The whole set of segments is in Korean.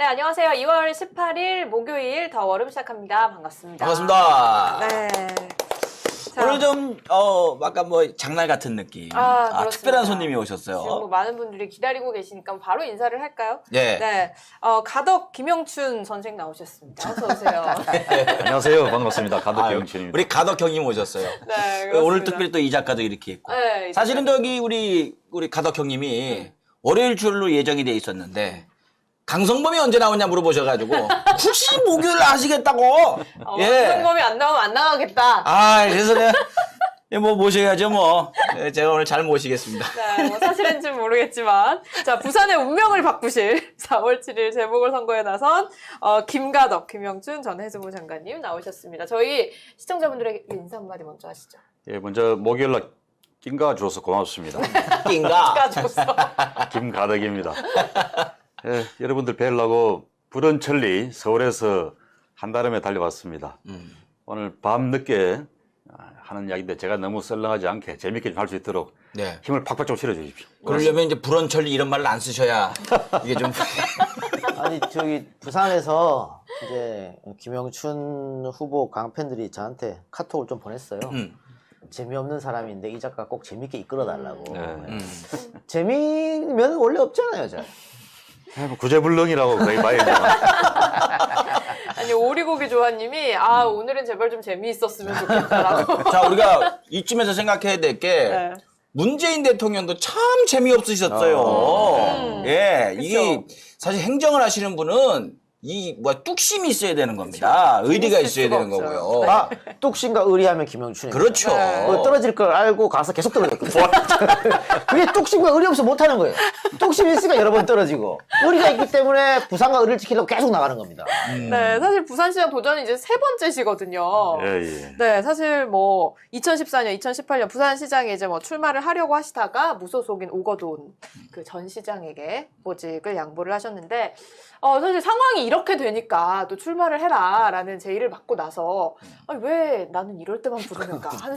네, 안녕하세요. 2월 18일 목요일 더 월음 시작합니다. 반갑습니다. 반갑습니다. 네. 자, 오늘 좀 아까 뭐 장날 같은 느낌. 그렇습니다. 특별한 손님이 오셨어요. 지금 뭐 많은 분들이 기다리고 계시니까 바로 인사를 할까요? 네. 네. 가덕 김영춘 선생 나오셨습니다. 어서 오세요. 안녕하세요. 반갑습니다. 가덕 아유, 김영춘입니다. 우리 가덕 형님 오셨어요. 네, 그렇습니다. 오늘 특별히 또 이 작가도 이렇게 있고. 네, 사실은 저기 우리 가덕 형님이 월요일 줄로 예정이 돼 있었는데 강성범이 언제 나오냐 물어보셔가지고 혹시 목요일 하시겠다고. 성범이 안 나오면 안 나가겠다. 그래서 내가 뭐 모셔야죠 뭐. 제가 오늘 잘 모시겠습니다. 네, 뭐 사실인지는 모르겠지만 자, 부산의 운명을 바꾸실 4월 7일 재보궐선거에 나선 김가덕, 김영춘 전 해수부 장관님 나오셨습니다. 저희 시청자분들에게 인사 한마디 먼저 하시죠. 예, 먼저 목요일날 낀가 줘서 고맙습니다. 낀가? 까줘서. 김가덕입니다. 예, 여러분들 뵈려고 불원천리 서울에서 한달음에 달려왔습니다. 오늘 밤 늦게 하는 이야기인데 제가 너무 썰렁하지 않게 재밌게 좀 할 수 있도록 네. 힘을 팍팍 좀 실어주십시오. 그러려면 이제 불원천리 이런 말을 안 쓰셔야 이게 좀. 아니 저기 부산에서 이제 김영춘 후보 강팬들이 저한테 카톡을 좀 보냈어요. 재미없는 사람인데 이 작가 꼭 재밌게 이끌어달라고. 재미면 원래 없잖아요, 저. 예, 뭐 구제불능이라고 거의 봐야 되나. 아니 오리고기 조아님이 오늘은 제발 좀 재미있었으면 좋겠다라고. 자, 우리가 이쯤에서 생각해야 될 게 네. 문재인 대통령도 참 재미없으셨어요. 예, 이게 사실 행정을 하시는 분은 뚝심이 있어야 되는 겁니다. 의리가 있어야 수가 되는 없어요. 거고요. 뚝심과 의리하면 김영춘이. 그렇죠. 네. 떨어질 걸 알고 가서 계속 떨어졌거든요. 그게 뚝심과 의리 없으면 못하는 거예요. 뚝심이 있으니까 여러 번 떨어지고 의리가 있기 때문에 부산과 의리를 지키려고 계속 나가는 겁니다. 네, 사실 부산시장 도전이 이제 세 번째시거든요. 예, 예. 네, 사실 뭐 2014년, 2018년 부산시장에 이제 뭐 출마를 하려고 하시다가 무소속인 오거돈 그 전 시장에게 보직을 양보를 하셨는데 사실 상황이 이렇게 되니까 또 출마를 해라라는 제의를 받고 나서 왜 나는 이럴 때만 부르는가 하는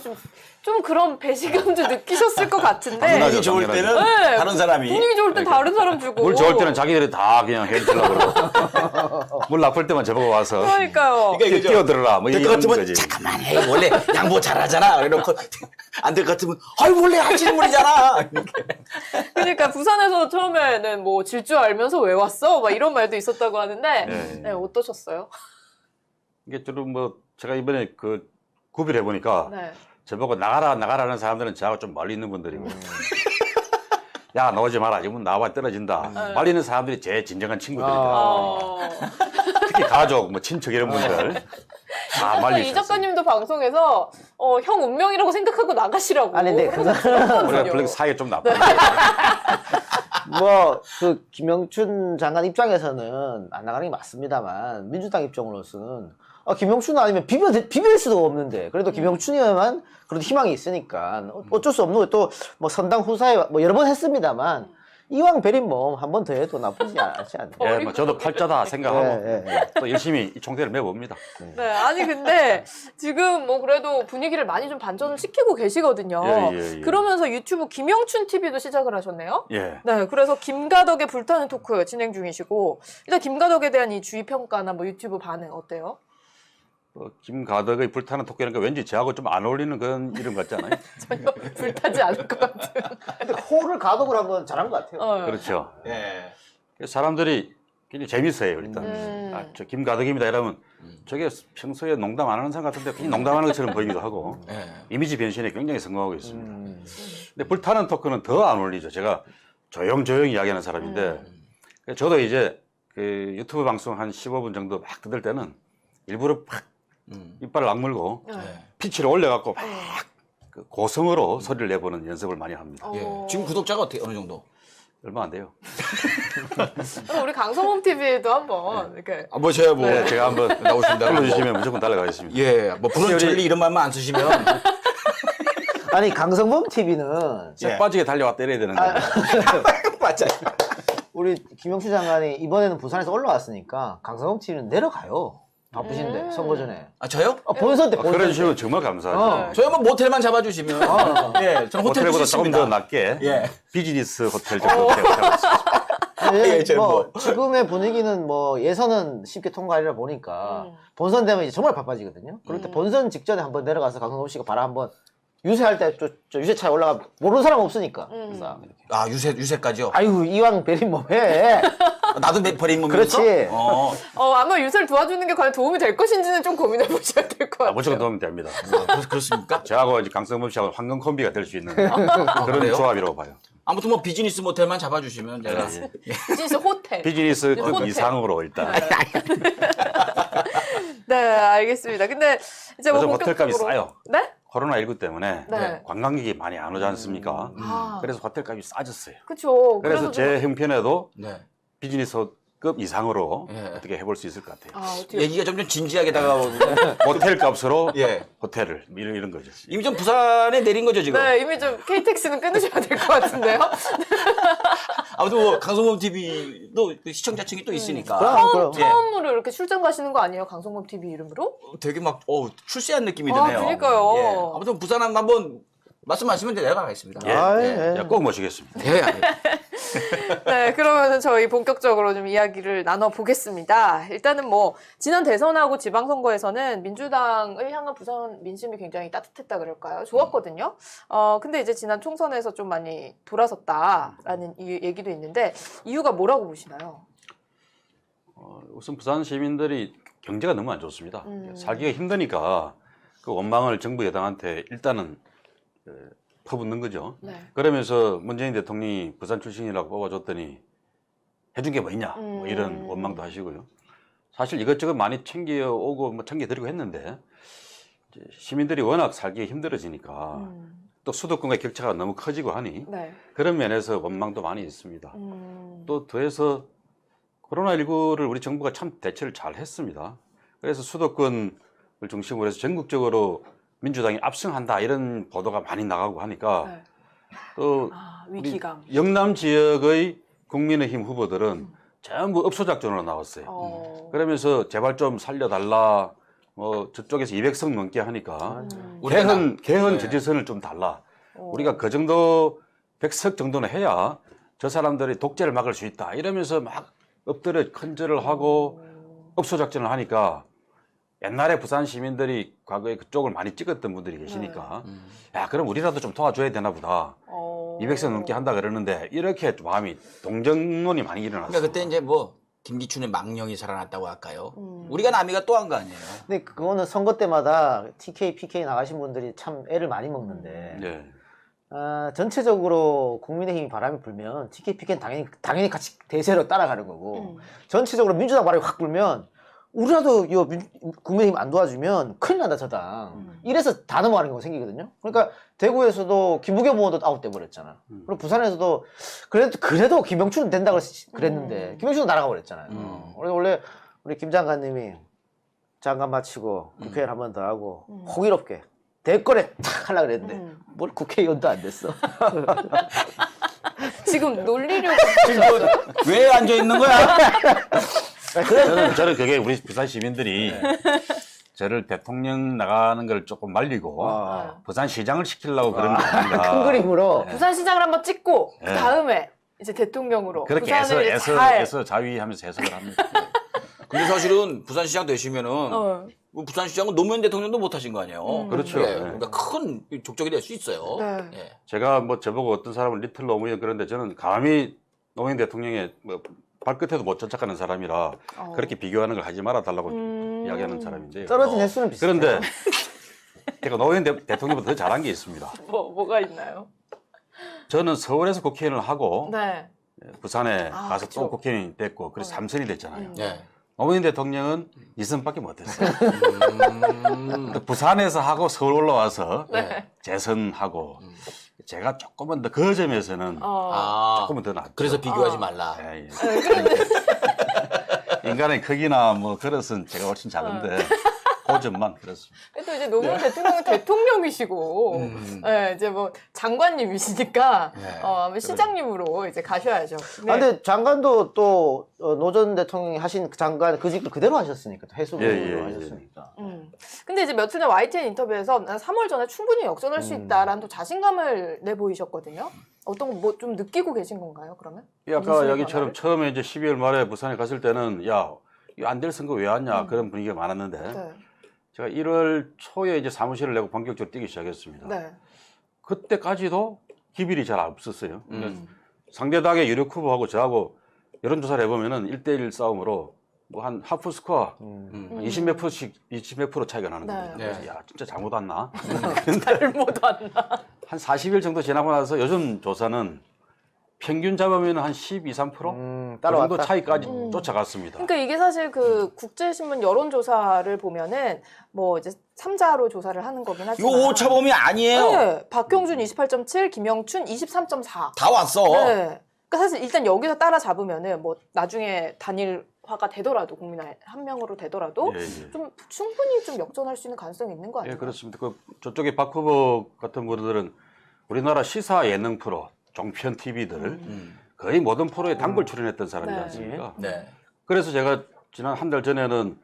좀 그런 배신감도 느끼셨을 것 같은데 당연하죠. 분위기 좋을 때는 네. 다른 사람이. 분위기 좋을 땐 다른 사람 주고 물 좋을 때는 자기들이 다 그냥 해주려고 그러고 물 나쁠 때만 저보고 와서 그러니까요. 그러니까 이거죠. 뛰어들어라 뭐 될 것 이런 같으면 거지. 잠깐만 해. 원래 양보 잘하잖아. 이러고 안 될 것 같으면 원래 하시는 분이잖아. 그러니까 부산에서 처음에는 뭐 질 줄 알면서 왜 왔어? 막 이런 말도 있었다고 하는데 네, 어떠셨어요? 이게 좀 뭐 제가 이번에 그 구비를 해보니까 네. 저보고 나가라는 사람들은 저하고 좀 멀리 있는 분들이고 야 나오지 마라 이러면 나와 떨어진다 멀리 있는 사람들이 제 진정한 친구들이더라고요. 특히 가족 뭐 친척 이런 분들 다 멀리 이 있었어요. 작가님도 방송에서 형 운명이라고 생각하고 나가시라고. 아니, 근데 우리가 별로 사이가 좀 나빠요. 뭐 그 김영춘 장관 입장에서는 안 나가는 게 맞습니다만 민주당 입장으로서는 김영춘 아니면 비빌 수도 없는데 그래도 김영춘이야만 그래도 희망이 있으니까 어쩔 수 없는 거 또 뭐 선당 후사에 뭐 여러 번 했습니다만 이왕 베린 몸 한 번 더 해도 나쁘지 않지 않나요? 예, 뭐 저도 팔자다 생각하고 예. 또 열심히 이 총대를 매봅니다. 네, 아니 근데 지금 뭐 그래도 분위기를 많이 좀 반전을 시키고 계시거든요. 예. 그러면서 유튜브 김영춘 TV도 시작을 하셨네요. 예. 네, 그래서 김가덕의 불타는 토크 진행 중이시고 일단 김가덕에 대한 이 주위 평가나 뭐 유튜브 반응 어때요? 김가덕의 불타는 토끼라는 게 왠지 저하고 좀 안 어울리는 그런 이름 같잖아요. 전혀 불타지 않을 것 같은. 근데 호를 가독을 한 건 잘한 것 같아요. 그렇죠. 예. 사람들이 굉장히 재밌어요 일단. 저 김가덕입니다 이러면 저게 평소에 농담 안 하는 사람 같은데 그냥 농담하는 것처럼 보이기도 하고 이미지 변신에 굉장히 성공하고 있습니다. 근데 불타는 토크는 더 안 어울리죠. 제가 조용조용히 이야기하는 사람인데 저도 이제 그 유튜브 방송 한 15분 정도 막 뜯을 때는 일부러 막 이빨을 악물고 피치를 올려갖고 막 그 고성으로 소리를 내보는 연습을 많이 합니다. 예. 지금 구독자가 어느 정도? 얼마 안 돼요. 그럼 우리 강성범 TV에도 한번 이렇게 모셔야 뭐. 네, 제가 한번 나오신다. 불러주시면 무조건 달려가겠습니다. 예. 뭐 불원천리 이런 말만 안 쓰시면. 아니 강성범 TV는 쇠 빠지게 달려와 때려야 되는 거예요. 맞아요. 우리 김영춘 장관이 이번에는 부산에서 올라왔으니까 강성범 TV는 내려가요. 바쁘신데 선거 전에. 저요? 본선 때 본선 그래 때. 주시면 정말 감사하죠. 저요 뭐 모텔만 잡아주시면. 예. 저는 호텔 호텔보다 조금 주셨습니다. 더 낮게 예. 비즈니스 호텔 정도 잡았습니다. 예전 뭐 지금의 분위기는 뭐 예선은 쉽게 통과하리라 보니까 본선 되면 이제 정말 바빠지거든요. 그럴 때 본선 직전에 한번 내려가서 강성범 씨가 바로 한번 유세할 때 저 유세차에 올라가 모르는 사람 없으니까. 그래서 아 유세까지요? 아유 이왕 베린 몸에 나도 버린 몸이었어? 그렇지. 아마 유세를 도와주는 게 과연 도움이 될 것인지는 좀 고민해 보셔야 될 것 같아요. 무조건 도움이 됩니다. 그렇습니까? 저하고 이제 강성범 씨하고 황금 콤비가 될 수 있는 그런 그래요? 조합이라고 봐요. 아무튼 뭐 비즈니스 모텔만 잡아주시면 제가 비즈니스 호텔. 비즈니스 급 호텔. 이상으로 일단. 네, 알겠습니다. 근데 이제 뭐 요즘 호텔값이 본격적으로 싸요. 네? 코로나19 때문에 네. 관광객이 많이 안 오지 않습니까? 아. 그래서 호텔값이 싸졌어요. 그렇죠. 그래서 제 형편에도 네. 비즈니스급 이상으로 예. 어떻게 해볼 수 있을 것 같아요. 어떻게 얘기가 점점 진지하게 다가오고 호텔 값으로 예. 호텔을 이런 거죠. 이미 좀 부산에 내린 거죠 지금. 네, 이미 좀 KTX는 끊으셔야 될 것 같은데요. 아무튼 뭐 강성범 TV도 시청자층이 또 있으니까 그럼. 처음으로 이렇게 출장 가시는 거 아니에요? 강성범 TV 이름으로? 되게 막 출세한 느낌이 아, 드네요. 그러니까요. 예. 아무튼 부산 한번 말씀하시면 내려가겠습니다. 예. 아, 예. 예. 꼭 모시겠습니다. 예. 네, 그러면 저희 본격적으로 좀 이야기를 나눠보겠습니다. 일단은 뭐, 지난 대선하고 지방선거에서는 민주당을 향한 부산 민심이 굉장히 따뜻했다 그럴까요? 좋았거든요. 근데 이제 지난 총선에서 좀 많이 돌아섰다라는 얘기도 있는데, 이유가 뭐라고 보시나요? 우선 부산 시민들이 경제가 너무 안 좋습니다. 살기가 힘드니까 그 원망을 정부 여당한테 일단은 퍼붓는 거죠. 네. 그러면서 문재인 대통령이 부산 출신이라고 뽑아줬더니 해준 게 뭐 있냐 뭐 이런 원망도 하시고요. 사실 이것저것 많이 챙겨오고 뭐 챙겨드리고 했는데 이제 시민들이 워낙 살기 힘들어지니까 또 수도권과의 격차가 너무 커지고 하니 네. 그런 면에서 원망도 많이 있습니다. 또 더해서 코로나19를 우리 정부가 참 대처를 잘 했습니다. 그래서 수도권을 중심으로 해서 전국적으로 민주당이 압승한다 이런 보도가 많이 나가고 하니까 네. 또 우리 위기감. 영남 지역의 국민의힘 후보들은 전부 업소작전으로 나왔어요. 그러면서 제발 좀 살려달라. 뭐 저쪽에서 200석 넘게 하니까 개헌 저지선을 좀 달라. 우리가 그 정도 100석 정도는 해야 저 사람들이 독재를 막을 수 있다. 이러면서 막 엎드려 큰절을 하고 업소작전을 하니까 옛날에 부산 시민들이 과거에 그쪽을 많이 찍었던 분들이 계시니까 야 그럼 우리라도 좀 도와줘야 되나 보다. 200석 넘게 한다 그러는데 이렇게 마음이 동정론이 많이 일어났어요. 그러니까 그때 이제 뭐 김기춘의 망령이 살아났다고 할까요? 우리가 남이가 또 한 거 아니에요? 근데 그거는 선거 때마다 TK, PK 나가신 분들이 참 애를 많이 먹는데 네. 전체적으로 국민의힘이 바람이 불면 TK, PK는 당연히 같이 대세로 따라가는 거고 전체적으로 민주당 바람이 확 불면 우리라도 국민의힘 안 도와주면 큰일 난다 저당 이래서 다 넘어가는 경우가 생기거든요. 그러니까 대구에서도 김부겸 의원도 아웃돼 버렸잖아. 그리고 부산에서도 그래도 김영춘은 된다고 그랬는데 김영춘은 날아가 버렸잖아요. 원래 우리 김 장관님이 장관 마치고 국회의원 한 번 더 하고 호기롭게 대권에 탁 하려고 그랬는데 뭘 국회의원도 안 됐어. 지금 놀리려고. 왜 앉아 있는 거야? 저는 그게 우리 부산 시민들이 저를 대통령 나가는 걸 조금 말리고 부산 시장을 시키려고 그런 게 아닌가. 큰 그림으로 부산시장을 한번 찍고 네. 그 다음에 이제 대통령으로 그렇게 부산을 이제 잘 애써 자위하면서 해석을 합니다. 근데 사실은 부산시장 되시면은 뭐 부산시장은 노무현 대통령도 못 하신 거 아니에요? 그렇죠. 예, 네. 그러니까 큰 족적이 될 수 있어요. 네. 예. 제가 뭐 저보고 어떤 사람은 리틀 노무현 그런데 저는 감히 노무현 대통령의 뭐 발끝에도 못 쫓아가는 사람이라 그렇게 비교하는 걸 하지 말아 달라고 이야기하는 사람인데요. 떨어진 횟수는 비슷해. 그런데 제가 노무현 대통령보다 더 잘한 게 있습니다. 뭐가 있나요? 저는 서울에서 국회의원을 하고 네. 부산에 가서 그쵸. 또 국회의원이 됐고 그래서 3선이 됐잖아요. 예. 노무현 대통령은 2선밖에 못했어요. 부산에서 하고 서울 올라와서 재선하고 제가 조금은 더 그 점에서는 조금은 더 낫죠. 그래서 비교하지 말라. 예, 예. 인간의 크기나 뭐 그릇은 제가 훨씬 작은데 그 점만 그렇습니다. 또 이제 노무현 대통령은 대통령이시고, 이제 뭐 장관님이시니까 아마 시장님으로 이제 가셔야죠. 네. 근데 장관도 또 노 전 대통령이 하신 그 장관 그 직을 그대로 하셨으니까 또 해수부로 예, 예, 예. 하셨으니까. 근데 이제 며칠 전 YTN 인터뷰에서 난 3월 전에 충분히 역전할 수 있다라는 또 자신감을 내보이셨거든요. 어떤 뭐 좀 느끼고 계신 건가요, 그러면? 아까 인수의 여기처럼 변화를? 처음에 이제 12월 말에 부산에 갔을 때는 야, 이거 안 될 선거 왜 왔냐 그런 분위기가 많았는데 네. 제가 1월 초에 이제 사무실을 내고 본격적으로 뛰기 시작했습니다. 네. 그때까지도 기밀이 잘 없었어요. 상대당의 유력 후보하고 저하고 여론조사를 해보면은 1대1 싸움으로 뭐 한 하프 스코어 20몇 프로씩 20몇 프로 차이가 나는 네. 겁니다. 그래서 야 진짜 잘못 왔나? 잘못 왔나? 한 40일 정도 지나고 나서 요즘 조사는 평균 잡으면 한 12, 3%? 그 정도 따라왔다. 차이까지 쫓아갔습니다. 그러니까 이게 사실 그 국제신문 여론조사를 보면은 뭐 이제 3자로 조사를 하는 거긴 이거 하지만. 오차범위 아니에요. 네. 박형준 28.7, 김영춘 23.4. 다 왔어. 네. 그러니까 사실 일단 여기서 따라잡으면은 뭐 나중에 단일화가 되더라도 국민 한 명으로 되더라도 예, 예. 좀 충분히 좀 역전할 수 있는 가능성이 있는 거 아니에요? 예, 그렇습니다. 그 저쪽에 박 후보 같은 분들은 우리나라 시사 예능 프로, 종편 TV들 거의 모든 프로에 단골 출연했던 사람이지 네. 않습니까? 네. 그래서 제가 지난 한 달 전에는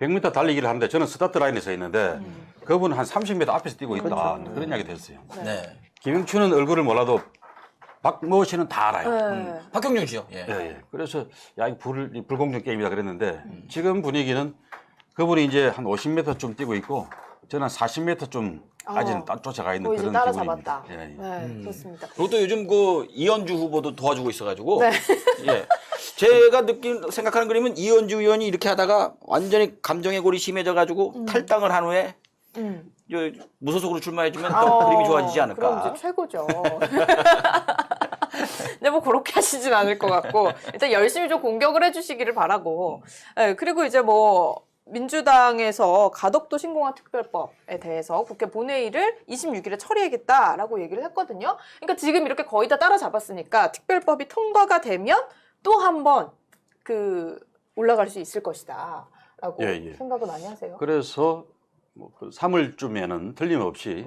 100m 달리기를 하는데 저는 스타트 라인에 서 있는데 그분은 한 30m 앞에서 뛰고 있다. 그런 이야기도 했어요. 네. 김영춘은 얼굴을 몰라도 박모 씨는 다 알아요. 네. 박경준 씨요. 예. 예, 예. 그래서 야, 이거 불공정 게임이다 그랬는데 지금 분위기는 그분이 이제 한 50m쯤 뛰고 있고 저는 한 40m쯤까지는 쫓아가 있는 거의 이제 그런 기분입니다. 따라잡았다. 예, 예. 네, 그렇습니다. 그리고 또 요즘 그 이현주 후보도 도와주고 있어가지고. 네. 예. 제가 생각하는 그림은 이현주 의원이 이렇게 하다가 완전히 감정의 골이 심해져가지고 탈당을 한 후에 저 무소속으로 출마해주면 또 그림이 좋아지지 않을까. 그럼 이제 최고죠. 근데 뭐 그렇게 하시진 않을 것 같고 일단 열심히 좀 공격을 해주시기를 바라고. 네, 그리고 이제 뭐 민주당에서 가덕도 신공항 특별법에 대해서 국회 본회의를 26일에 처리하겠다라고 얘기를 했거든요. 그러니까 지금 이렇게 거의 다 따라잡았으니까 특별법이 통과가 되면 또 한 번 그 올라갈 수 있을 것이다라고 예, 예. 생각을 많이 하세요. 그래서 뭐 3월쯤에는 틀림없이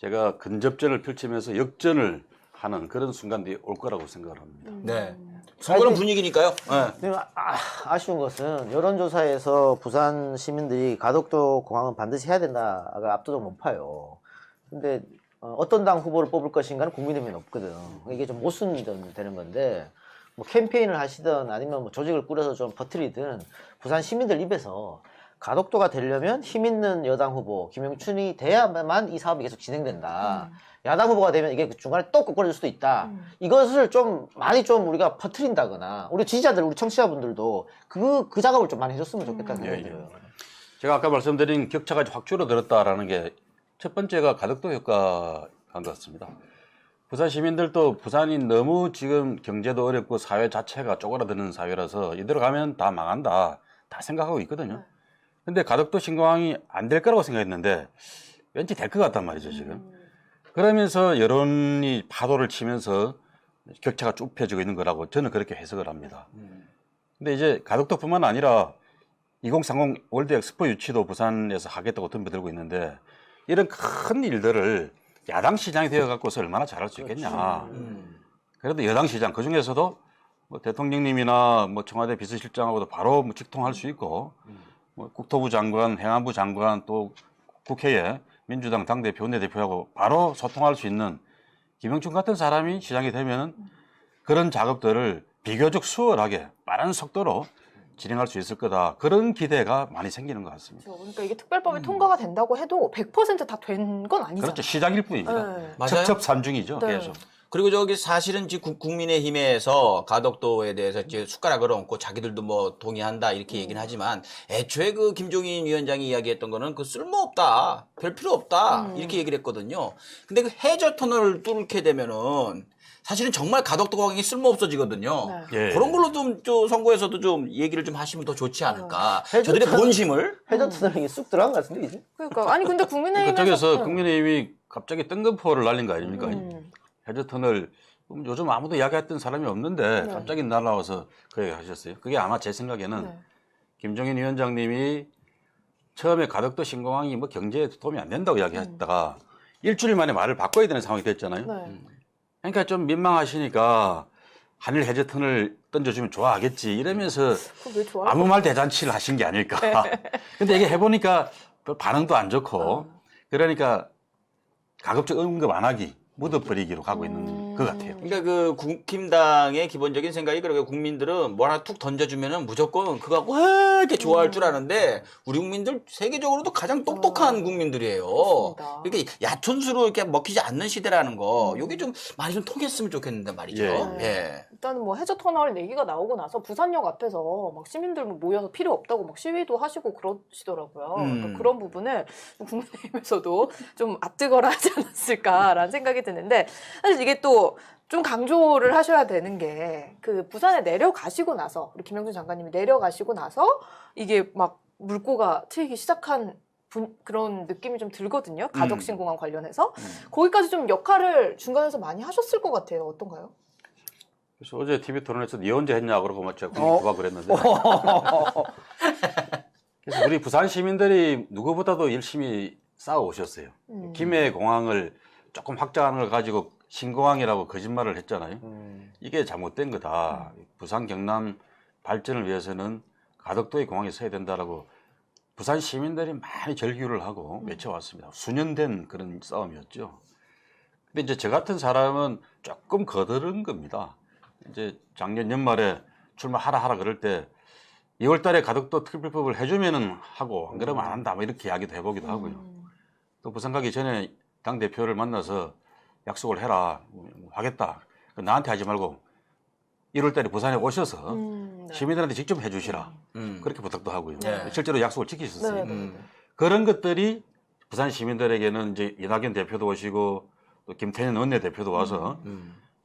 제가 근접전을 펼치면서 역전을 하는 그런 순간들이 올 거라고 생각을 합니다. 네. 선거는 분위기니까요. 네. 근데 아쉬운 것은 여론조사에서 부산 시민들이 가덕도 공항은 반드시 해야 된다가 압도적 높아요. 근데 어떤 당 후보를 뽑을 것인가는 국민의힘은 없거든. 이게 좀 모순되는 건데 뭐 캠페인을 하시든 아니면 뭐 조직을 꾸려서 좀 버티든 부산 시민들 입에서 가덕도가 되려면 힘 있는 여당 후보 김영춘이 돼야만 이 사업이 계속 진행된다. 야당 후보가 되면 이게 중간에 또 꼬꾸라질 수도 있다. 이것을 좀 많이 좀 우리가 퍼뜨린다거나 우리 지지자들, 우리 청취자분들도 그 작업을 좀 많이 해줬으면 좋겠다는 생각이 들어요. 제가 아까 말씀드린 격차가 확 줄어들었다라는 게 첫 번째가 가덕도 효과인 것 같습니다. 부산 시민들도 부산이 너무 지금 경제도 어렵고 사회 자체가 쪼그라드는 사회라서 이대로 가면 다 망한다 다 생각하고 있거든요. 근데 가덕도 신공항이 안 될 거라고 생각했는데 왠지 될 것 같단 말이죠 지금. 그러면서 여론이 파도를 치면서 격차가 좁혀지고 있는 거라고 저는 그렇게 해석을 합니다. 근데 이제 가덕도뿐만 아니라 2030 월드 엑스포 유치도 부산에서 하겠다고 덤벼들고 있는데 이런 큰 일들을 야당 시장이 되어 갖고서 얼마나 잘할 수 있겠냐. 그래도 여당 시장 그 중에서도 뭐 대통령님이나 뭐 청와대 비서실장하고도 바로 뭐 직통할 수 있고 뭐 국토부 장관, 행안부 장관 또 국회에 민주당 당대표, 원내대표하고 바로 소통할 수 있는 김영춘 같은 사람이 시장이 되면은 그런 작업들을 비교적 수월하게 빠른 속도로 진행할 수 있을 거다. 그런 기대가 많이 생기는 것 같습니다. 그렇죠. 그러니까 이게 특별법이 통과가 된다고 해도 100% 다 된 건 아니잖아요. 그렇죠. 시작일 뿐입니다. 네. 맞아요. 첩첩산중이죠. 네. 계속. 그리고 저기 사실은 지금 국민의힘에서 가덕도에 대해서 이제 숟가락을 얹고 자기들도 뭐 동의한다 이렇게 얘기는 하지만 애초에 그 김종인 위원장이 이야기했던 거는 그 쓸모없다, 별 필요 없다 이렇게 얘기를 했거든요. 근데 그 해저 터널을 뚫게 되면은 사실은 정말 가덕도 공항이 쓸모없어지거든요. 네. 예. 그런 걸로 좀 선거에서도 좀 얘기를 좀 하시면 더 좋지 않을까. 해저 저들의 터널- 본심을 해저 터널이 쑥 들어간 것 같은데 이제. 그러니까 아니 근데 국민의힘에서 그쪽에서 국민의힘이 갑자기 뜬금포를 날린 거 아닙니까? 음. 해저 터널 요즘 아무도 이야기했던 사람이 없는데 네. 갑자기 날라와서 그 얘기 하셨어요. 그게 아마 제 생각에는 네. 김종인 위원장님이 처음에 가덕도 신공항이 뭐 경제에 도움이 안 된다고 이야기했다가 일주일 만에 말을 바꿔야 되는 상황이 됐잖아요. 네. 그러니까 좀 민망하시니까 한일 해저 터널 던져주면 좋아하겠지 이러면서 그거 왜 좋아요? 아무 말 대잔치를 하신 게 아닐까. 근데 이게 해보니까 또 반응도 안 좋고 그러니까 가급적 언급 안 하기 묻어버리기로 가고 있는 것 같아요. 그러니까 그 국힘당의 기본적인 생각이 그렇게 국민들은 뭐 하나 툭 던져주면은 무조건 그거 갖고 이렇게 좋아할 줄 아는데 우리 국민들 세계적으로도 가장 똑똑한 국민들이에요. 맞습니다. 이렇게 얕은수로 이렇게 먹히지 않는 시대라는 거, 이게 좀 많이 좀 통했으면 좋겠는데 말이죠. 예. 예. 일단은 뭐 해저 터널 얘기가 나오고 나서 부산역 앞에서 막 시민들 모여서 필요 없다고 막 시위도 하시고 그러시더라고요. 그러니까 그런 부분을 국민의힘에서도 좀 앞뜨거라 하지 않았을까라는 생각이 드는데 사실 이게 또 좀 강조를 하셔야 되는 게 그 부산에 내려가시고 나서 우리 김영준 장관님이 내려가시고 나서 이게 막 물꼬가 트이기 시작한 그런 느낌이 좀 들거든요. 가덕신공항 관련해서 거기까지 좀 역할을 중간에서 많이 하셨을 것 같아요. 어떤가요? 그래서 어제 TV 토론에서 니 언제 했냐 그러고 막 제가 구박을 했는데 그래서 우리 부산 시민들이 누구보다도 열심히 싸워 오셨어요. 김해 공항을 조금 확장하는 걸 가지고 신공항이라고 거짓말을 했잖아요. 이게 잘못된 거다. 부산 경남 발전을 위해서는 가덕도의 공항이 서야 된다라고 부산 시민들이 많이 절규를 하고 외쳐왔습니다. 수년 된 그런 싸움이었죠. 근데 이제 저 같은 사람은 조금 거드른 겁니다. 이제 작년 연말에 출마하라 그럴 때 2월 달에 가덕도 특별법을 해주면은 하고 안 그러면 안 한다 뭐 이렇게 이야기도 해보기도 하고요. 또 부산 가기 전에 당 대표를 만나서 약속을 해라 하겠다. 나한테 하지 말고 1월 달에 부산에 오셔서 네. 시민들한테 직접 해주시라. 그렇게 부탁도 하고요. 네. 실제로 약속을 지키셨어요. 네. 그런 것들이 부산 시민들에게는 이제 이낙연 대표도 오시고 또 김태년 원내대표도 와서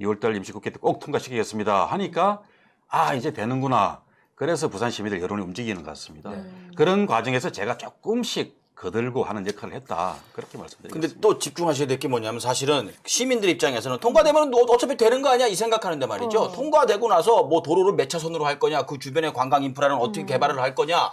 2월달 임시국회 때 꼭 통과시키겠습니다 하니까 아 이제 되는구나. 그래서 부산 시민들 여론이 움직이는 것 같습니다. 그런 과정에서 제가 조금씩 거들고 하는 역할을 했다. 그렇게 말씀드리겠습니다. 근데 또 집중하셔야 될 게 뭐냐면 사실은 시민들 입장에서는 통과되면 어차피 되는 거 아니야 이 생각하는데 말이죠. 통과되고 나서 뭐 도로를 몇 차선으로 할 거냐, 그 주변의 관광 인프라는 어떻게 개발을 할 거냐,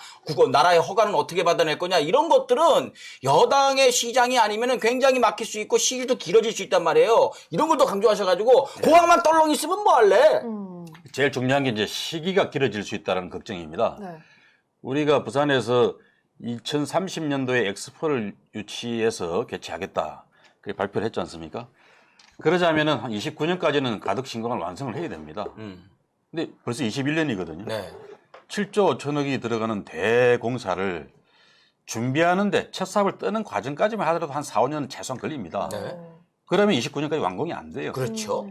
나라의 허가는 어떻게 받아낼 거냐 이런 것들은 여당의 시장이 아니면은 굉장히 막힐 수 있고 시일도 길어질 수 있단 말이에요. 이런 걸 더 강조하셔가지고 공항만 떨렁 있으면 뭐 할래? 제일 중요한 게 이제 시기가 길어질 수 있다는 걱정입니다. 네. 우리가 부산에서 2030년도에 엑스포를 유치해서 개최하겠다. 그렇게 발표를 했지 않습니까? 그러자면은 한 29년까지는 가덕 신공항을 완성을 해야 됩니다. 근데 벌써 21년이거든요. 네. 7조 5천억이 들어가는 대공사를 준비하는데 첫 삽을 뜨는 과정까지만 하더라도 한 4, 5년 최소한 걸립니다. 네. 그러면 29년까지 완공이 안 돼요. 그렇죠.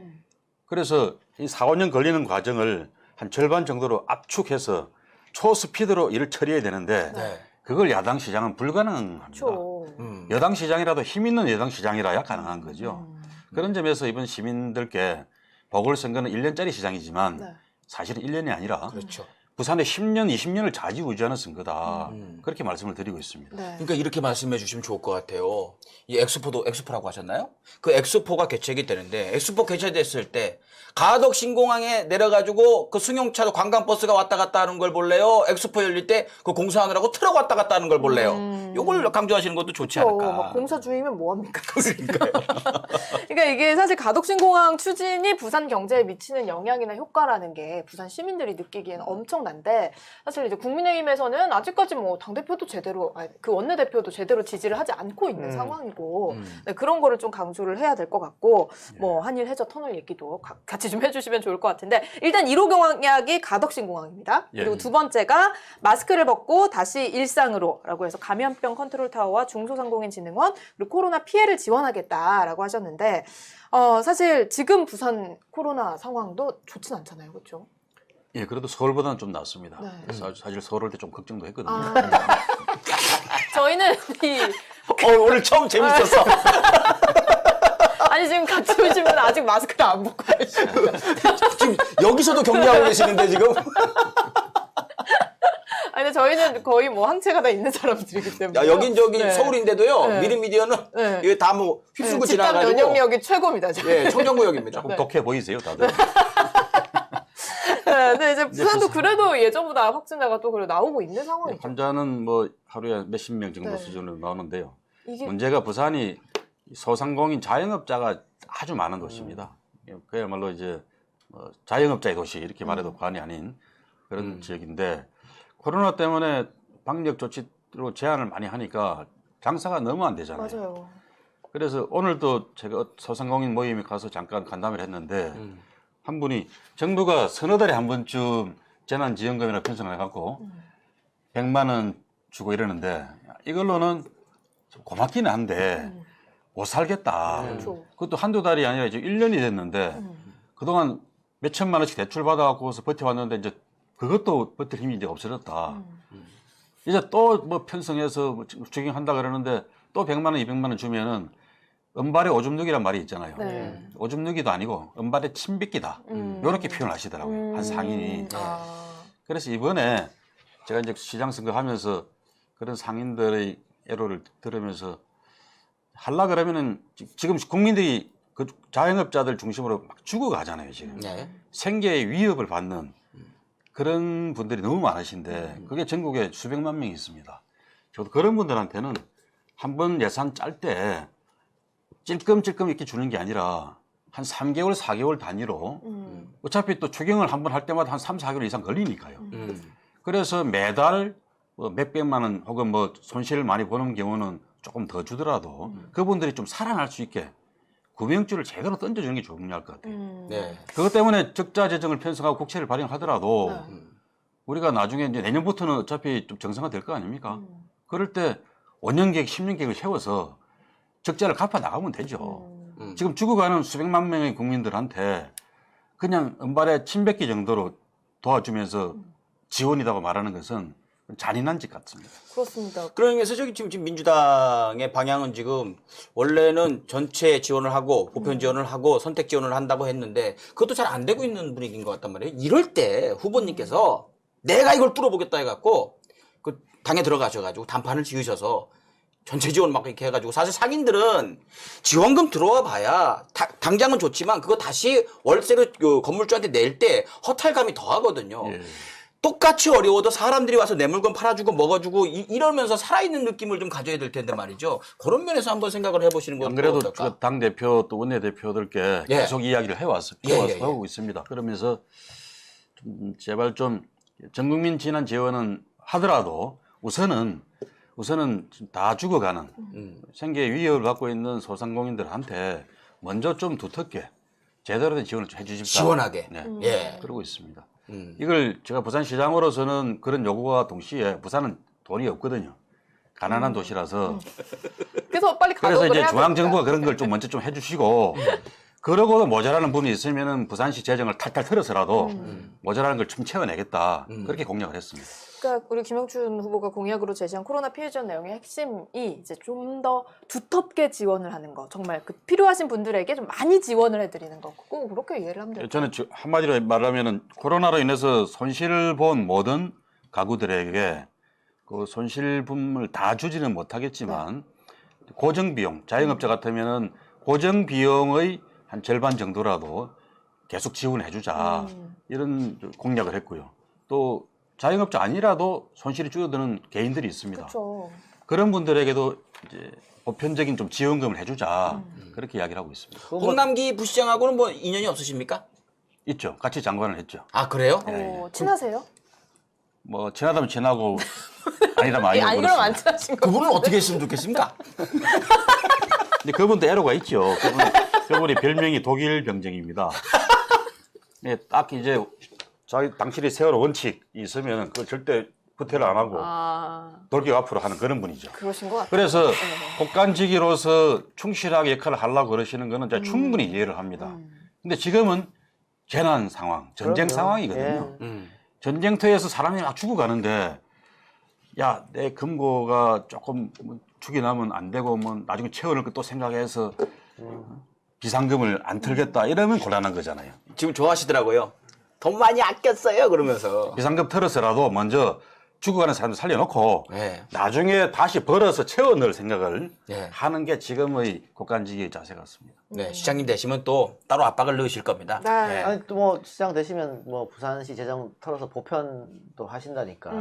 그래서 이 4, 5년 걸리는 과정을 한 절반 정도로 압축해서 초스피드로 일을 처리해야 되는데 네. 그걸 야당 시장은 불가능합니다. 그렇죠. 여당 시장이라도 힘 있는 여당 시장이라야 가능한 거죠. 그런 점에서 이번 시민들께 보궐선거는 1년짜리 시장이지만 네. 사실은 1년이 아니라 그렇죠. 부산의 10년, 20년을 좌지우지하는 선거다. 그렇게 말씀을 드리고 있습니다. 네. 그러니까 이렇게 말씀해 주시면 좋을 것 같아요. 이 엑스포라고 하셨나요? 그 엑스포가 개최가 되는데 엑스포 개최됐을 때 가덕 신공항에 내려가지고 그 승용차 관광버스가 왔다 갔다 하는 걸 볼래요? 엑스포 열릴 때 그 공사하느라고 트럭 왔다 갔다 하는 걸 볼래요? 요걸 강조하시는 것도 좋지 않을까. 막 공사 중이면 뭐 합니까? 그러니까요. 그러니까 이게 사실 가덕신공항 추진이 부산 경제에 미치는 영향이나 효과라는 게 부산 시민들이 느끼기에는 엄청난데 사실 이제 국민의힘에서는 아직까지 뭐 당대표도 제대로 그 원내대표도 제대로 지지를 하지 않고 있는 상황이고 네, 그런 거를 좀 강조를 해야 될 것 같고 뭐 한일 해저 터널 얘기도 같이 좀 해주시면 좋을 것 같은데 일단 1호 공약이 가덕신공항입니다. 그리고 두 번째가 마스크를 벗고 다시 일상으로라고 해서 감염병 컨트롤 타워와 중소상공인진흥원 그리고 코로나 피해를 지원하겠다라고 하셨는데 사실 지금 부산 코로나 상황도 좋진 않잖아요, 그렇죠? 예, 그래도 서울보다는 좀 낫습니다. 네. 그래서 사실 서울 올 때 좀 걱정도 했거든요. 저희는 오늘 처음 재밌었어. 아니 지금 같이 오시면 아직 마스크를 안 벗고 계시고 지금 여기서도 격려하고 계시는데 지금. 아니 근데 저희는 거의 뭐 항체가 다 있는 사람들이기 때문에 야, 여긴 저기 네. 서울인데도 네. 미디어는 네. 이거 다 뭐 휩쓸고 집단 지나가지고. 면역력이 최고입니다 지금. 예, 청정구역입니다. 조금 독해 보이세요, 다들? 네, 근데 이제 부산도 그래도 예전보다 확진자가 또 그래 나오고 있는 상황이죠. 환자는 뭐 하루에 몇십 명 정도 네. 수준으로 나오는데요. 이게 문제가 부산이 소상공인 자영업자가 아주 많은 도시입니다. 그야말로 이제 뭐 자영업자의 도시 이렇게 말해도 과언이 아닌 그런 지역인데 코로나 때문에 방역 조치로 제한을 많이 하니까 장사가 너무 안 되잖아요. 맞아요. 그래서 오늘도 제가 소상공인 모임에 가서 잠깐 간담회를 했는데 한 분이 정부가 서너 달에 한 번쯤 재난지원금이나 편성을 해갖고 100만 원 주고 이러는데 이걸로는 좀 고맙기는 한데 못 살겠다. 그렇죠. 그것도 한두 달이 아니라 이제 1년이 됐는데 그동안 몇 천만 원씩 대출 받아갖고서 버텨왔는데 이제 그것도 버틸 힘이 이제 없어졌다. 이제 또 뭐 편성해서 뭐 적용한다 그러는데 또 100만 원, 200만 원 주면은 은발의 오줌 누기란 말이 있잖아요. 네. 오줌 누기도 아니고 은발의 침 뱉기다. 이렇게 표현하시더라고요. 한 상인이. 아. 그래서 이번에 제가 이제 시장 선거하면서 그런 상인들의 애로를 들으면서 하려 그러면은 지금 국민들이 그 자영업자들 중심으로 막 죽어가잖아요, 지금. 네. 생계의 위협을 받는 그런 분들이 너무 많으신데 그게 전국에 수백만 명이 있습니다. 저도 그런 분들한테는 한번 예산 짤 때 찔끔찔끔 이렇게 주는 게 아니라 한 3개월, 4개월 단위로 어차피 또 추경을 한번 할 때마다 한 3, 4개월 이상 걸리니까요. 그래서 매달 뭐 몇백만 원 혹은 뭐 손실을 많이 보는 경우는 조금 더 주더라도 그분들이 좀 살아날 수 있게 구명줄을 제대로 던져주는 게 중요할 것 같아요. 네. 그것 때문에 적자 재정을 편성하고 국채를 발행하더라도 네. 우리가 나중에 이제 내년부터는 어차피 좀 정상화 될 거 아닙니까? 그럴 때 5년 계획, 10년 계획을 세워서 적자를 갚아 나가면 되죠. 지금 죽어가는 수백만 명의 국민들한테 그냥 은발에 침 뱉기 정도로 도와주면서 지원이라고 말하는 것은 잔인한 짓 같습니다. 그렇습니다. 그런 의미에서 지금 민주당의 방향은 지금 원래는 전체 지원을 하고 보편 지원을 하고 선택 지원을 한다고 했는데 그것도 잘 안 되고 있는 분위기인 것 같단 말이에요. 이럴 때 후보님께서 내가 이걸 뚫어보겠다 해갖고 그 당에 들어가셔가지고 단판을 지으셔서 전체 지원 막 이렇게 해가지고 사실 상인들은 지원금 들어와 봐야 당장은 좋지만 그거 다시 월세로 그 건물주한테 낼 때 허탈감이 더하거든요. 예. 똑같이 어려워도 사람들이 와서 내 물건 팔아주고 먹어주고 이러면서 살아있는 느낌을 좀 가져야 될 텐데 말이죠. 그런 면에서 한번 생각을 해보시는 건 안 그래도 어떨까? 당 대표 또 원내 대표들께 예. 계속 이야기를 해왔어요. 하고 있습니다. 그러면서 좀 제발 좀 전국민 지난 지원은 하더라도 우선은 다 죽어가는 생계 위협을 받고 있는 소상공인들한테 먼저 좀 두텁게 제대로 된 지원을 좀 해주십사. 시원하게. 네. 예. 그러고 있습니다. 이걸 제가 부산시장으로서는 그런 요구와 동시에 부산은 돈이 없거든요. 가난한 도시라서. 그래서 빨리 그래서 가동을 이제 해야 중앙정부가 되니까. 그런 걸 좀 먼저 좀 해주시고 그러고도 모자라는 부분이 있으면은 부산시 재정을 탈탈 털어서라도 모자라는 걸 좀 채워내겠다. 그렇게 공약을 했습니다. 그러니까 우리 김영춘 후보가 공약으로 제시한 코로나 피해 지원 내용의 핵심이 이제 좀 더 두텁게 지원을 하는 거, 정말 그 필요하신 분들에게 좀 많이 지원을 해드리는 거, 꼭 그렇게 이해를 하면 돼요. 저는 한마디로 말하면은 코로나로 인해서 손실을 본 모든 가구들에게 그 손실분을 다 주지는 못하겠지만 고정비용, 자영업자 같으면은 고정비용의 한 절반 정도라도 계속 지원해주자 이런 공약을 했고요. 또 자영업자 아니라도 손실이 줄어드는 개인들이 있습니다. 그렇죠. 그런 분들에게도 이제 보편적인 좀 지원금을 해주자 그렇게 이야기를 하고 있습니다. 홍남기 부시장하고는 뭐 인연이 없으십니까? 있죠. 같이 장관을 했죠. 아 그래요? 친하세요? 뭐 친하다면 친하고 아니라면 아니고 안 그러면 안 친하신 거. 그분은 어떻게 했으면 좋겠습니까? 근데 그분도 애로가 있죠. 그분이 별명이 독일 병정입니다. 네, 딱 이제 자기 당신이 세월호 원칙이 있으면 그걸 절대 후퇴를 안 하고 돌격 앞으로 하는 그런 분이죠. 그러신 것 같아요. 그래서 국간직위로서 충실하게 역할을 하려고 그러시는 거는 제가 충분히 이해를 합니다. 근데 지금은 재난 상황, 전쟁 그럼요. 상황이거든요. 예. 전쟁터에서 사람이 막 죽어가는데 야, 내 금고가 조금 축이 나면 안 되고 뭐 나중에 채워낼 거 또 생각해서 비상금을 안 털겠다 이러면 곤란한 거잖아요. 지금 좋아하시더라고요. 돈 많이 아꼈어요 그러면서. 비상금 털어서라도 먼저 죽어가는 사람들 살려놓고 네. 나중에 다시 벌어서 채워 넣을 생각을 네. 하는 게 지금의 국간직의 자세 같습니다. 네, 시장님 되시면 또 따로 압박을 넣으실 겁니다. 네. 아니 또 뭐 시장 되시면 뭐 부산시 재정 털어서 보편도 하신다니까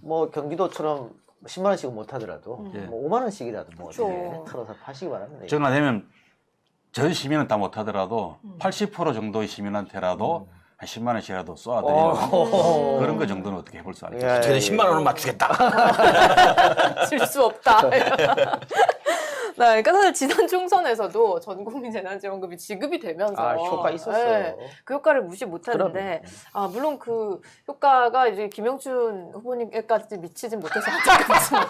뭐 경기도처럼 10만 원씩은 못 하더라도 뭐 5만 원씩이라도 뭐 그렇죠. 이렇게 털어서 파시기 바랍니다. 정말 되면 전 시민은 다 못하더라도 80% 정도의 시민한테라도 한 10만 원씩이라도 쏘아드리는 그런 거 정도는 어떻게 해볼 수 있겠죠. 예. 어떻게든 10만 원은 맞추겠다. 질 수 없다. 네, 그러니까 사실 지난 총선에서도 전국민 재난지원금이 지급이 되면서 효과 있었어요. 그 효과를 무시 못하는데 물론 그 효과가 이제 김영춘 후보님께까지 미치진 못해서 안타깝지만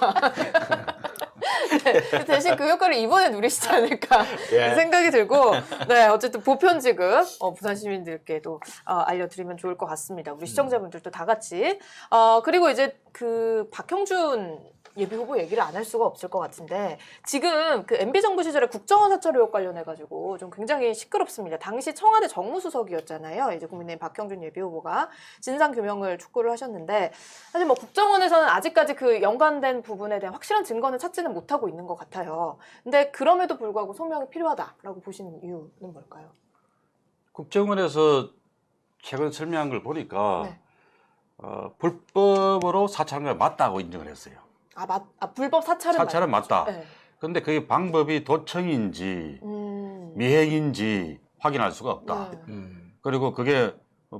네, 대신 그 효과를 이번에 누리시지 않을까 예. 생각이 들고 네 어쨌든 보편 지급 부산 시민들께도 알려드리면 좋을 것 같습니다. 우리 시청자분들도 다 같이 그리고 이제 그 박형준 예비 후보 얘기를 안 할 수가 없을 것 같은데 지금 그 MB 정부 시절에 국정원 사찰 의혹 관련해 가지고 좀 굉장히 시끄럽습니다. 당시 청와대 정무수석이었잖아요. 이제 국민의힘 박형준 예비 후보가 진상 규명을 촉구를 하셨는데 사실 뭐 국정원에서는 아직까지 그 연관된 부분에 대한 확실한 증거는 찾지는 못하고 있는 것 같아요. 근데 그럼에도 불구하고 소명이 필요하다라고 보시는 이유는 뭘까요? 국정원에서 최근 설명한 걸 보니까 네. 불법으로 사찰한 걸 맞다고 인정을 했어요. 불법 사찰은 맞다. 네. 그런데 그게 방법이 도청인지 미행인지 확인할 수가 없다. 네. 그리고 그게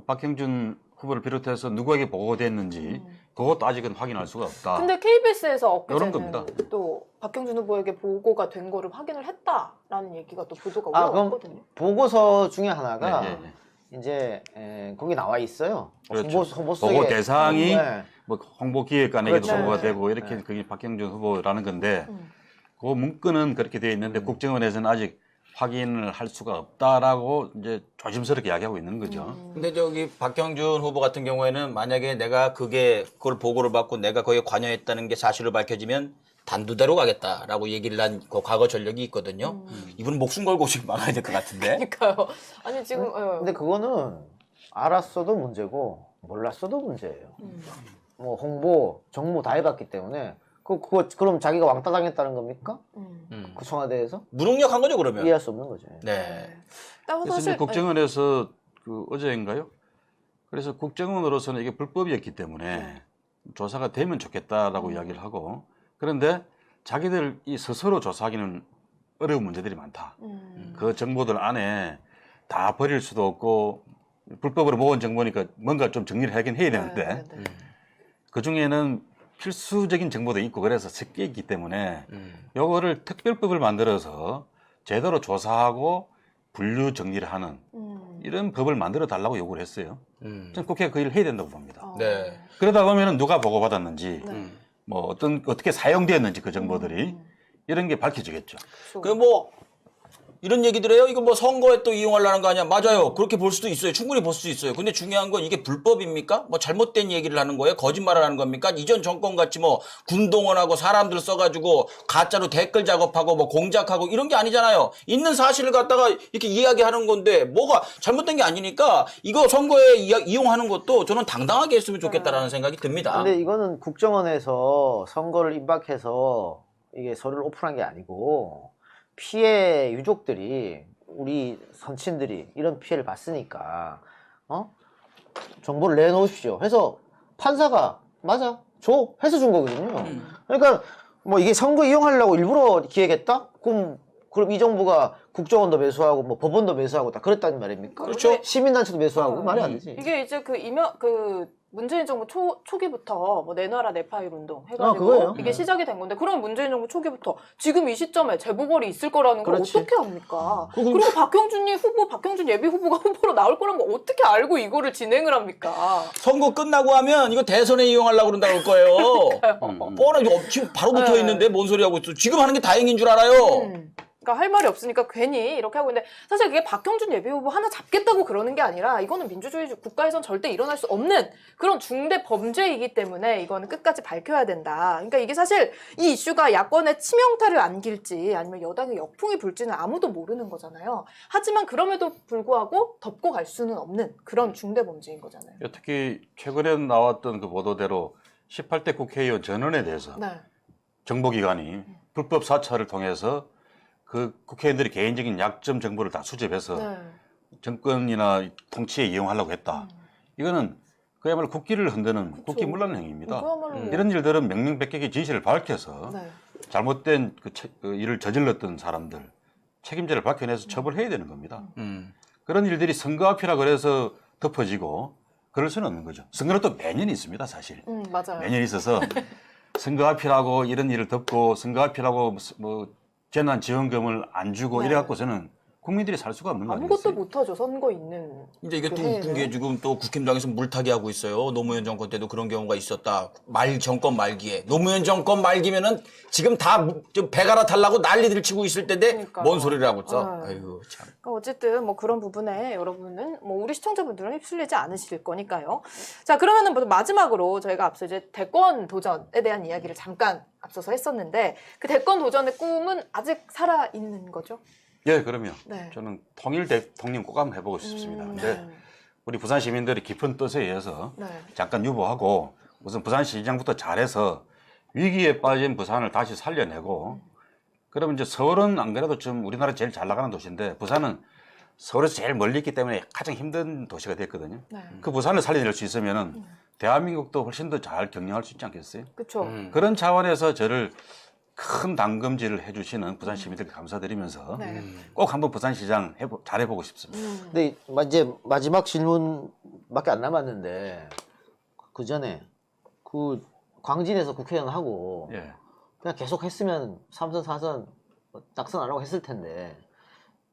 박형준 후보를 비롯해서 누구에게 보고됐는지 그것도 아직은 확인할 수가 없다. 근데 KBS에서 이런 엊그제는 겁니다. 또 박형준 후보에게 보고가 된 거를 확인을 했다라는 얘기가 또 보도가 그럼 올라왔거든요. 보고서 중에 하나가 네, 네, 네. 이제 거기 나와 있어요. 그렇죠. 홍보 속에 보고 대상이 네. 뭐 홍보기획관에게도 그렇죠. 보고가 네. 되고 이렇게 그게 박형준 후보라는 건데 음. 그 문건은 그렇게 되어 있는데 국정원에서는 아직 확인을 할 수가 없다라고 이제 조심스럽게 이야기하고 있는 거죠. 근데 저기 박형준 후보 같은 경우에는 만약에 내가 그걸 보고를 받고 내가 거기에 관여했다는 게 사실로 밝혀지면 단두대로 가겠다라고 얘기를 한 그 과거 전력이 있거든요. 이분은 목숨 걸고 지금 막아야 될 것 같은데. 그러니까요. 아니 지금 근데 그거는 알았어도 문제고 몰랐어도 문제예요. 뭐 홍보, 정보 다 해봤기 때문에 그럼 자기가 왕따 당했다는 겁니까? 그 청와대에서 무능력한 거죠 그러면. 이해할 수 없는 거죠. 네. 그래서 이제 국정원에서 그 어제인가요? 그래서 국정원으로서는 이게 불법이었기 때문에 조사가 되면 좋겠다라고 이야기를 하고 그런데 자기들이 스스로 조사하기는 어려운 문제들이 많다. 그 정보들 안에 다 버릴 수도 없고 불법으로 모은 정보니까 뭔가 좀 정리를 하긴 해야 되는데 그 중에는 필수적인 정보도 있고 그래서 섞여 있기 때문에 요거를 특별법을 만들어서 제대로 조사하고 분류 정리를 하는 이런 법을 만들어 달라고 요구를 했어요. 저는 국회가 그 일을 해야 된다고 봅니다. 네. 그러다 보면은 누가 보고받았는지 네. 뭐 어떻게 사용되었는지 그 정보들이 이런 게 밝혀지겠죠. 그 뭐 이런 얘기들 해요. 이거 뭐 선거에 또 이용하려는 거 아니야? 맞아요. 그렇게 볼 수도 있어요. 충분히 볼 수도 있어요. 근데 중요한 건 이게 불법입니까? 뭐 잘못된 얘기를 하는 거예요? 거짓말을 하는 겁니까? 이전 정권 같이 뭐 군동원하고 사람들 써가지고 가짜로 댓글 작업하고 뭐 공작하고 이런 게 아니잖아요. 있는 사실을 갖다가 이렇게 이야기하는 건데 뭐가 잘못된 게 아니니까 이거 선거에 이용하는 것도 저는 당당하게 했으면 좋겠다라는 생각이 듭니다. 근데 이거는 국정원에서 선거를 임박해서 이게 서류를 오픈한 게 아니고 피해 유족들이 우리 선친들이 이런 피해를 봤으니까 정보를 내놓으십시오 해서 판사가 맞아 줘 해서 준 거거든요. 그러니까 뭐 이게 선거 이용하려고 일부러 기획했다? 그럼 이 정부가 국정원도 매수하고 뭐 법원도 매수하고 다 그랬다는 말입니까? 그렇죠. 시민단체도 매수하고 말이 안 되지. 이게 이제 그 문재인 정부 초기부터 뭐 내놔라 내 파일 운동 해가지고 그거예요. 이게 시작이 된 건데 그럼 문재인 정부 초기부터 지금 이 시점에 재보궐이 있을 거라는 걸 그렇지. 어떻게 합니까? 그리고 박형준 예비 후보가 후보로 나올 거란 걸 어떻게 알고 이거를 진행을 합니까? 선거 끝나고 하면 이거 대선에 이용하려고 그런다고 할 거예요. 뻔하게 지금 바로 붙어 있는데 뭔 소리 하고 있어. 지금 하는 게 다행인 줄 알아요. 그러니까 할 말이 없으니까 괜히 이렇게 하고 있는데 사실 그게 박형준 예비후보 하나 잡겠다고 그러는 게 아니라 이거는 민주주의 국가에선 절대 일어날 수 없는 그런 중대 범죄이기 때문에 이거는 끝까지 밝혀야 된다. 그러니까 이게 사실 이 이슈가 야권의 치명타를 안길지 아니면 여당의 역풍이 불지는 아무도 모르는 거잖아요. 하지만 그럼에도 불구하고 덮고 갈 수는 없는 그런 중대 범죄인 거잖아요. 특히 최근에 나왔던 그 보도대로 18대 국회의원 전원에 대해서 네. 정보기관이 불법 사찰을 통해서 그 국회의원들이 개인적인 약점 정보를 다 수집해서 네. 정권이나 통치에 이용하려고 했다. 이거는 그야말로 국기를 흔드는 국기문란 행위입니다. 그야말로 이런 일들은 명명백백의 진실을 밝혀서 네. 잘못된 그 일을 저질렀던 사람들 책임자를 밝혀내서 처벌해야 되는 겁니다. 그런 일들이 선거 앞이라 그래서 덮어지고 그럴 수는 없는 거죠. 선거는 또 매년 있습니다, 사실. 맞아요. 매년 있어서 선거 앞이라고 이런 일을 덮고 선거 앞이라고 뭐 재난 지원금을 안 주고 네. 이래갖고서는 국민들이 살 수가 없는 거 아무것도 아니겠어요? 못하죠. 선거 있는. 이제 이게 또 네, 웃긴 네. 게 지금 또 국힘당에서 물타기 하고 있어요. 노무현 정권 때도 그런 경우가 있었다. 정권 말기에. 노무현 정권 말기면은 지금 다 좀 배갈아 달라고 난리들 치고 있을 텐데 그러니까요. 뭔 소리를 하고 있어. 아. 아이고 참. 그러니까 어쨌든 뭐 그런 부분에 여러분은 뭐 우리 시청자분들은 휩쓸리지 않으실 거니까요. 자, 그러면은 뭐 마지막으로 저희가 앞서 이제 대권 도전에 대한 이야기를 잠깐 앞서서 했었는데 그 대권 도전의 꿈은 아직 살아 있는 거죠? 예, 그럼요. 네. 저는 통일 대통령 꼭 한번 해보고 싶습니다. 근데 네. 우리 부산 시민들이 깊은 뜻에 의해서 네. 잠깐 유보하고 우선 부산시장부터 잘해서 위기에 빠진 부산을 다시 살려내고 그러면 이제 서울은 안 그래도 좀 우리나라 제일 잘 나가는 도시인데 부산은 서울에서 제일 멀리 있기 때문에 가장 힘든 도시가 됐거든요. 네. 그 부산을 살려낼 수 있으면은 대한민국도 훨씬 더 잘 경영할 수 있지 않겠어요? 그렇죠. 그런 차원에서 저를 큰 당금질을 해주시는 부산 시민들께 감사드리면서 네. 꼭 한번 부산시장 잘해보고 싶습니다. 근데 이제 마지막 질문밖에 안 남았는데 그 전에 그 광진에서 국회의원 하고 예. 그냥 계속 했으면 3선 4선 낙선 안 하고 했을 텐데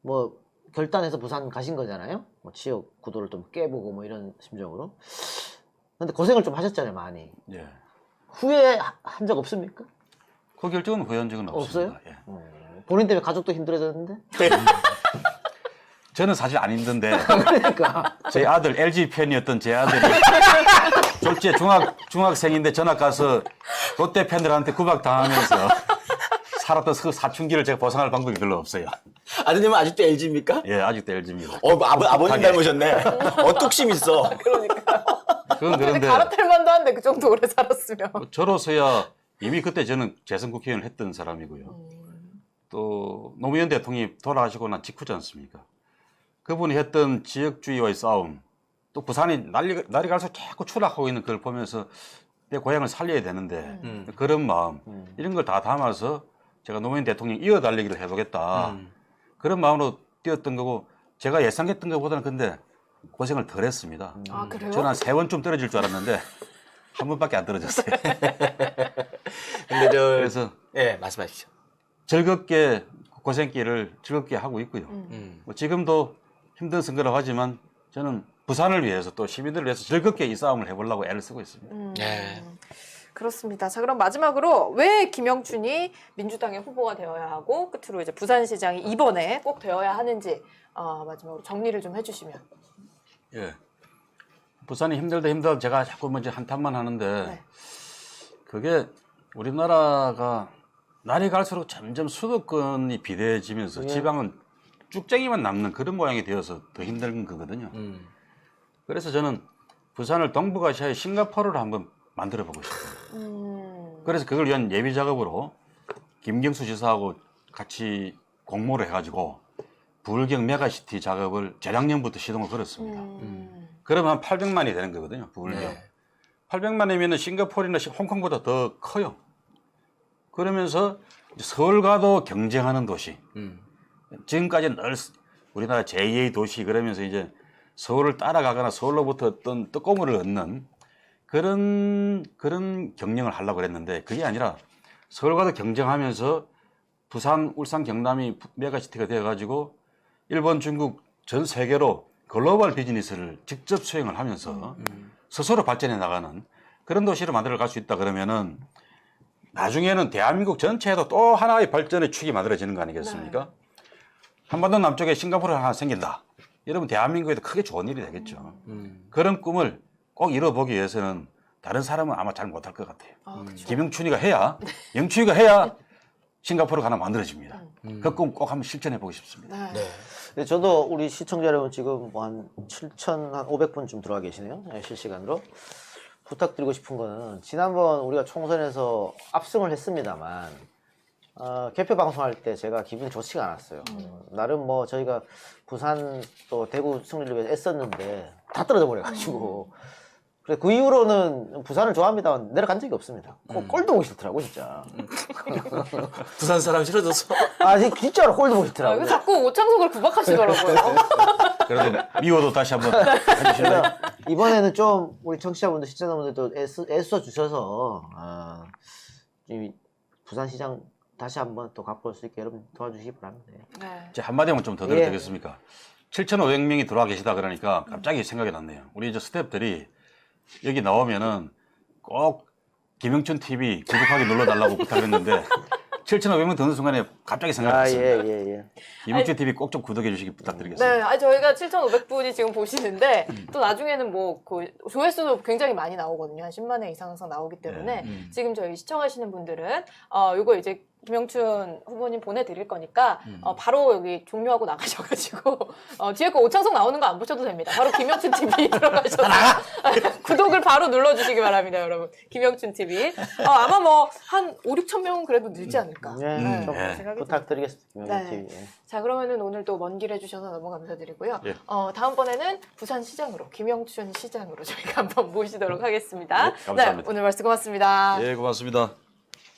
뭐 결단해서 부산 가신 거잖아요. 뭐 지역 구도를 좀 깨보고 뭐 이런 심정으로. 근데 고생을 좀 하셨잖아요, 많이. 예. 후회한 적 없습니까? 그 결정은 후회한 적은 없습니다. 없어요? 예. 본인 때문에 가족도 힘들어졌는데? 저는 사실 안 힘든데 그러니까. 제 아들 LG 팬이었던 제 아들이 졸지에 중학생인데 전학 가서 롯데 팬들한테 구박당하면서 살았던 그 사춘기를 제가 벗어날 방법이 별로 없어요. 아드님은 아직도 LG입니까? 예, 아직도 LG입니다. 아버님 닮으셨네. 뚝심 있어. 그건 근데 그런데 갈아탈 만도 한데 그 정도 오래 살았으면. 저로서야 이미 그때 저는 재선 국회의원을 했던 사람이고요. 또 노무현 대통령이 돌아가시고 난 직후지 않습니까? 그분이 했던 지역주의와의 싸움, 또 부산이 날이 갈수록 자꾸 추락하고 있는 걸 보면서 내 고향을 살려야 되는데 그런 마음, 이런 걸 다 담아서 제가 노무현 대통령 이어달리기를 해보겠다. 그런 마음으로 뛰었던 거고 제가 예상했던 것보다는 근데 고생을 덜 했습니다. 아, 그래요? 저는 한 3번쯤 떨어질 줄 알았는데 한 번밖에 안 떨어졌어요. 근데 그래서 예, 말씀하십시오. 즐겁게 고생길을 즐겁게 하고 있고요. 뭐 지금도 힘든 선거라고 하지만 저는 부산을 위해서 또 시민들을 위해서 즐겁게 이 싸움을 해보려고 애를 쓰고 있습니다. 예. 그렇습니다. 자, 그럼 마지막으로 왜 김영춘이 민주당의 후보가 되어야 하고 끝으로 이제 부산시장이 이번에 꼭 되어야 하는지 마지막으로 정리를 좀 해주시면. 예. 부산이 힘들다 제가 자꾸 먼저 한탄만 하는데 네. 그게 우리나라가 날이 갈수록 점점 수도권이 비대해지면서 지방은 쭉쟁이만 남는 그런 모양이 되어서 더 힘든 거거든요. 그래서 저는 부산을 동북아시아의 싱가포르를 한번 만들어 보고 싶어요. 그래서 그걸 위한 예비 작업으로 김경수 지사하고 같이 공모를 해가지고 부울경 메가시티 작업을 재작년부터 시동을 걸었습니다. 그러면 한 800만이 되는 거거든요, 부울경. 네. 800만이면 싱가포르나 홍콩보다 더 커요. 그러면서 서울과도 경쟁하는 도시. 지금까지는 늘 우리나라 제2의 도시 그러면서 이제 서울을 따라가거나 서울로부터 어떤 떡고물을 얻는 그런 경영을 하려고 그랬는데 그게 아니라 서울과도 경쟁하면서 부산, 울산, 경남이 메가시티가 되어가지고 일본, 중국 전 세계로 글로벌 비즈니스를 직접 수행을 하면서 스스로 발전해 나가는 그런 도시를 만들어 갈 수 있다 그러면은 나중에는 대한민국 전체에도 또 하나의 발전의 축이 만들어지는 거 아니겠습니까? 한반도 남쪽에 싱가포르가 하나 생긴다. 이러면 대한민국에도 크게 좋은 일이 되겠죠. 그런 꿈을 꼭 이뤄보기 위해서는 다른 사람은 아마 잘 못할 것 같아요. 그렇죠. 김영춘이가 해야, 영춘이가 해야 싱가포르가 하나 만들어집니다. 그 꿈 꼭 한번 실천해보고 싶습니다. 네. 근데 저도 우리 시청자 여러분 지금 뭐 한 7,500분쯤 들어와 계시네요. 네, 실시간으로. 부탁드리고 싶은 거는 지난번 우리가 총선에서 압승을 했습니다만 개표 방송할 때 제가 기분이 좋지가 않았어요. 나름 뭐 저희가 부산 또 대구 승리를 위해서 애썼는데 다 떨어져 버려가지고 그래 그 이후로는 부산을 좋아합니다만 내려간 적이 없습니다. 꼴도 보기 싫더라고 진짜. 부산 사람 싫어졌어. 아 진짜로 꼴도 보기 이거 싫더라고. 자꾸 오창석을 구박하시더라고요. 그래도 미워도 다시 한번 해주실래요? 그래서 이번에는 좀 우리 청취자분들, 시청자분들도 애써 주셔서 이 부산시장 다시 한번 또 갖고 올 수 있게 여러분 도와주시기 바랍니다. 네. 이제 한마디만 좀 더 드려도 예. 되겠습니까? 7,500명이 들어와 계시다 그러니까 갑자기 생각이 났네요. 우리 이제 스태프들이 여기 나오면은 꼭 김영춘 TV 구독하기 눌러달라고 부탁했는데 7,500명 듣는 순간에 갑자기 생각났습니다. 예. 김영춘 TV 꼭 좀 구독해 주시기 부탁드리겠습니다. 네, 아니 저희가 7,500분이 지금 보시는데 또 나중에는 뭐 그 조회수도 굉장히 많이 나오거든요. 한 10만 회 이상 항상 나오기 때문에 지금 저희 시청하시는 분들은 이거 이제 김영춘 후보님 보내드릴 거니까 바로 여기 종료하고 나가셔가지고 뒤에 거 오창석 나오는 거 안 보셔도 됩니다. 바로 김영춘 TV 들어가셔서 구독을 바로 눌러주시기 바랍니다, 여러분. 김영춘 TV. 아마 뭐 한 5, 6천 명은 그래도 늘지 않을까. 네, 좀 네. 생각이 부탁드리겠습니다. 네. TV. 예. 자, 그러면은 오늘 또 먼 길 해주셔서 너무 감사드리고요. 예. 다음번에는 부산시장으로, 김영춘 시장으로 저희가 한번 모시도록 하겠습니다. 네, 감사합니다. 오늘 말씀 고맙습니다. 예, 고맙습니다.